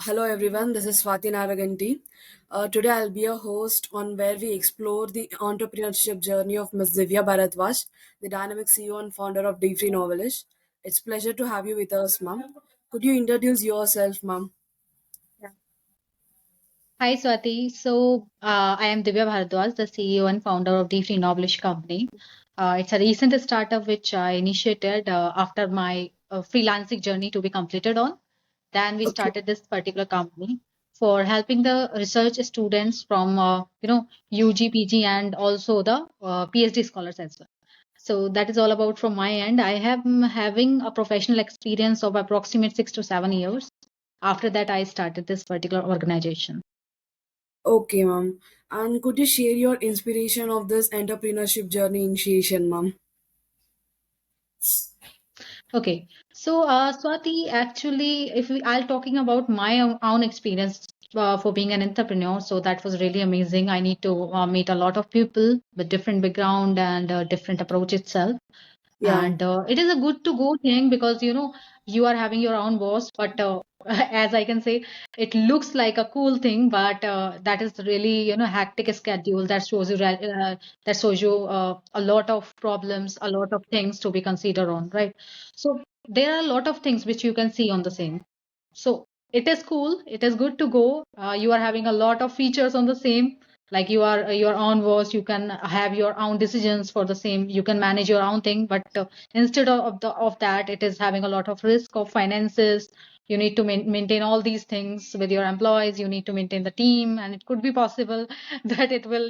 Hello everyone, this is Swati Naraganti. Today I'll be a host on where we explore the entrepreneurship journey of Ms. Divya Bharadwaj, the dynamic CEO and founder of Dfreenovelish. It's pleasure to have you with us, ma'am. Could you introduce yourself, ma'am? Yeah. Hi, Swati. I am Divya Bharadwaj, the CEO and founder of Dfreenovelish company. It's a recent startup which I initiated after my freelancing journey to be completed on. Then we Okay. started this particular company for helping the research students from UG, PG, and also the PhD scholars as well. So that is all about from my end. I have having a professional experience of approximate 6 to 7 years. After that, I started this particular organization. Okay, ma'am. And could you share your inspiration of this entrepreneurship journey initiation, ma'am? Okay, Swati, actually, I'll talking about my own experience for being an entrepreneur. So that was really amazing. I need to meet a lot of people with different background and different approach itself. Yeah, And it is a good to go thing because you are having your own boss, but as I can say, it looks like a cool thing, but that is really hectic schedule that shows you a lot of problems, a lot of things to be considered on, right? So there are a lot of things which you can see on the same. So it is cool. It is good to go. You are having a lot of features on the same. Like you are your own boss. You can have your own decisions for the same. You can manage your own thing. But instead of that, it is having a lot of risk of finances. You need to maintain all these things with your employees. You need to maintain the team, and it could be possible that it will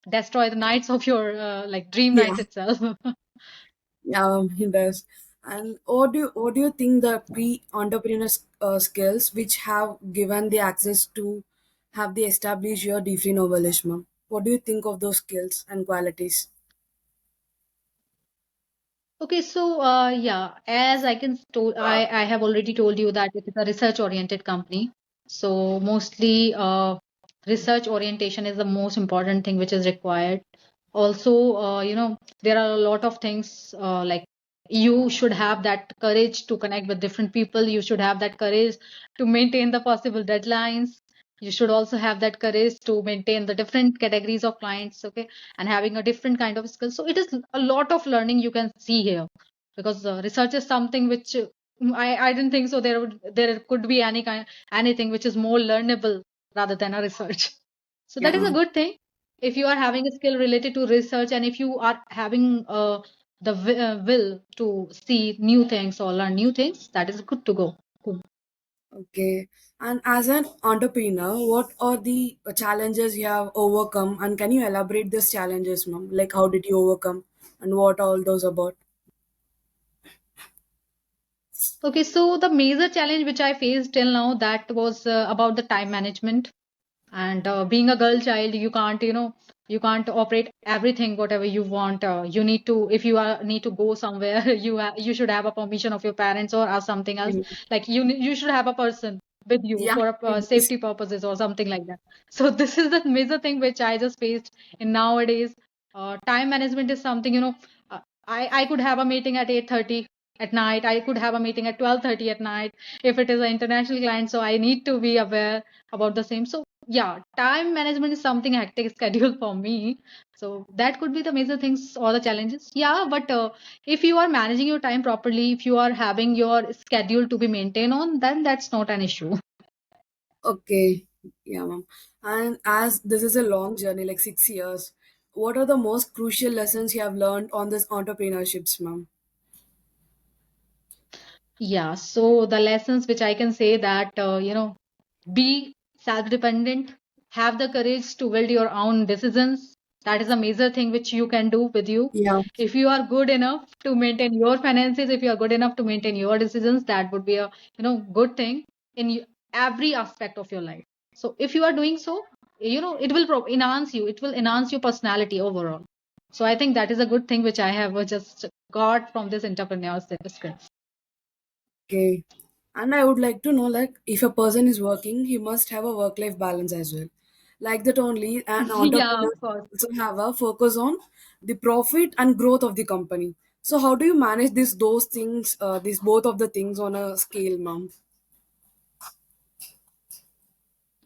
destroy the nights of your like dream yeah. nights itself. Yeah, he does. And what do you think the pre-entrepreneur skills which have given the access to have the established your different novelism? What do you think of those skills and qualities? Okay, yeah, as I have already told you that it is a research-oriented company. So mostly, research orientation is the most important thing which is required. Also, there are a lot of things like you should have that courage to connect with different people. You should have that courage to maintain the possible deadlines. You should also have that courage to maintain the different categories of clients. Okay, and having a different kind of skill. So it is a lot of learning you can see here because research is something which I didn't think so. There could be anything which is more learnable rather than a research. So that is a Yeah. good thing. If you are having a skill related to research and if you are having will to see new things or learn new things, that is good to go. Cool. Okay. And as an entrepreneur, what are the challenges you have overcome? And can you elaborate these challenges, ma'am? Like how did you overcome and what are all those about? Okay, so the major challenge which I faced till now that was about the time management. And being a girl child, you can't operate everything whatever you want. You need to, if you are need to go somewhere, you should have a permission of your parents or ask something else. Mm. Like you should have a person with you Yeah. for It is. safety purposes or something like that. So this is the major thing which I just faced in nowadays. Time management is something, uh, I could have a meeting at 8:30 at night. I could have a meeting at 12:30 at night if it is an international client. So I need to be aware about the same. So yeah, time management is something hectic schedule for me. So that could be the major things or the challenges. Yeah, but if you are managing your time properly, if you are having your schedule to be maintained on, then that's not an issue. Okay. Yeah, ma'am. And as this is a long journey, like 6 years, what are the most crucial lessons you have learned on this entrepreneurships, ma'am? Yeah, so the lessons which I can say that be self-dependent, have the courage to build your own decisions. That is a major thing which you can do with you. Yeah. If you are good enough to maintain your finances, if you are good enough to maintain your decisions, that would be a good thing in every aspect of your life. So if you are doing so, it will enhance you. It will enhance your personality overall. So I think that is a good thing which I have just got from this entrepreneur's skills. Okay. And I would like to know, like, if a person is working, he must have a work-life balance as well. Like that only, an Yeah, entrepreneur of course. also have a focus on the profit and growth of the company. So how do you manage these both of the things on a scale, ma'am?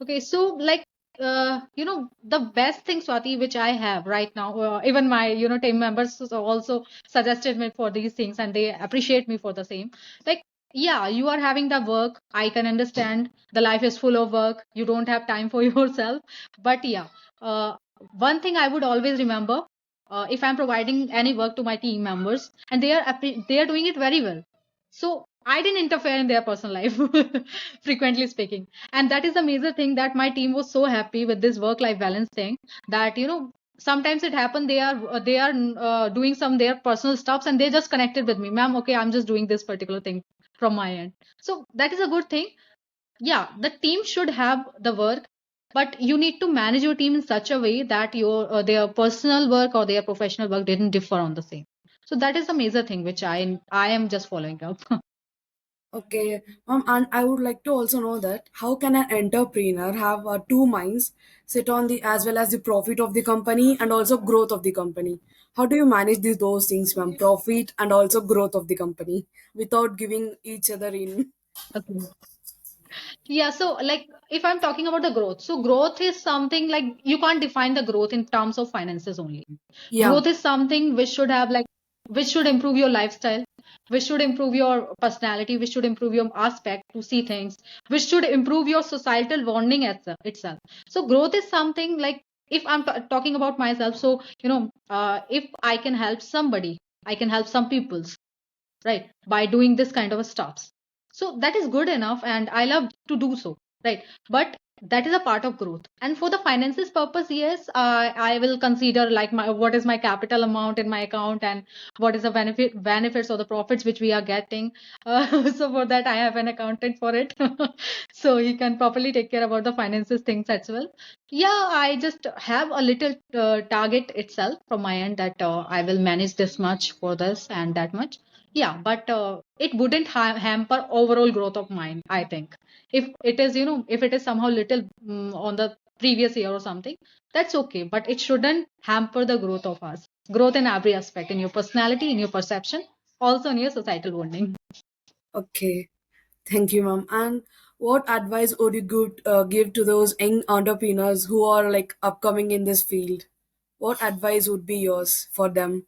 Okay, so like the best thing, Swati, which I have right now, even my team members also suggested me for these things, and they appreciate me for the same. Like, yeah, you are having the work. I can understand the life is full of work. You don't have time for yourself. But yeah, uh, one thing I would always remember, if I'm providing any work to my team members, and they are doing it very well, so I didn't interfere in their personal life, frequently speaking. And that is the major thing, that my team was so happy with this work life balance thing, that sometimes it happened, they are doing some their personal stuffs, and they just connected with me, ma'am, okay, I'm just doing this particular thing from my end. So that is a good thing. Yeah, the team should have the work, but you need to manage your team in such a way that your their personal work or their professional work didn't differ on the same. So that is the major thing which I am just following up. Okay, and I would like to also know that how can an entrepreneur have two minds, sit on the as well as the profit of the company and also growth of the company? How do you manage those things, ma'am? Profit and also growth of the company without giving each other in? Okay. Yeah, so like if I'm talking about the growth, so growth is something like you can't define the growth in terms of finances only. Yeah. Growth is something which should have like which should improve your lifestyle, which should improve your personality, which should improve your aspect to see things, which should improve your societal bonding itself. So growth is something like if I'm talking about myself, so if I can help somebody, I can help some people, right, by doing this kind of stuffs, so that is good enough and I love to do so, right? But that is a part of growth. And for the finances purpose, yes, I will consider like my what is my capital amount in my account, and what is the benefits or the profits which we are getting. So for that I have an accountant for it, so he can properly take care about the finances things as well. Yeah, I just have a little target itself from my end, that I will manage this much for this and that much. Yeah, but it wouldn't hamper overall growth of mine, I think. If it is, if it is somehow little on the previous year or something, that's okay. But it shouldn't hamper the growth of us. Growth in every aspect, in your personality, in your perception, also in your societal bonding. Okay. Thank you, ma'am. And what advice would you give to those young entrepreneurs who are like upcoming in this field? What advice would be yours for them?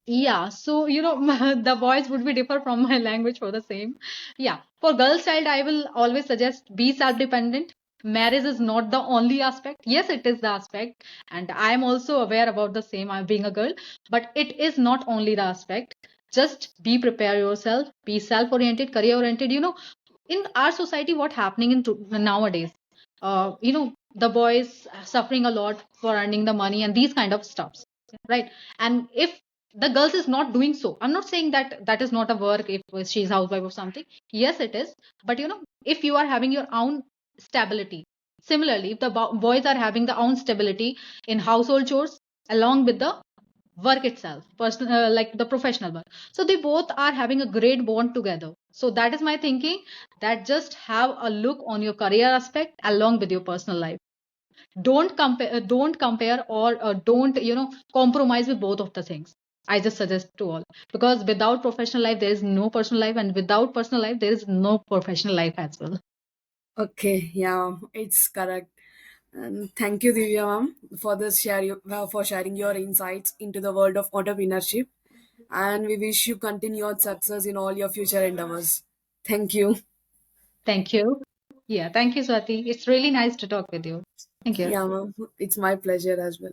Yeah, so the voice would be differ from my language for the same. Yeah, for girls child, I will always suggest be self-dependent. Marriage is not the only aspect. Yes, it is the aspect, and I am also aware about the same. I'm being a girl, but it is not only the aspect. Just be prepare yourself, be self-oriented, career-oriented. In our society, what happening nowadays? The boys suffering a lot for earning the money and these kind of stuffs, right? And if the girls is not doing so, I'm not saying that that is not a work if she's housewife or something. Yes, it is. But if you are having your own stability, similarly, if the boys are having the own stability in household chores along with the work itself, like the professional work, so they both are having a great bond together. So that is my thinking, that just have a look on your career aspect along with your personal life. Don't compare or don't compromise with both of the things. I just suggest to all, because without professional life there is no personal life, and without personal life there is no professional life as well. Okay, yeah, it's correct. And thank you, Divya ma'am, for for sharing your insights into the world of entrepreneurship. And we wish you continued success in all your future endeavors. Thank you. Thank you. Yeah, thank you, Swati. It's really nice to talk with you. Thank you. Yeah, ma'am. It's my pleasure as well.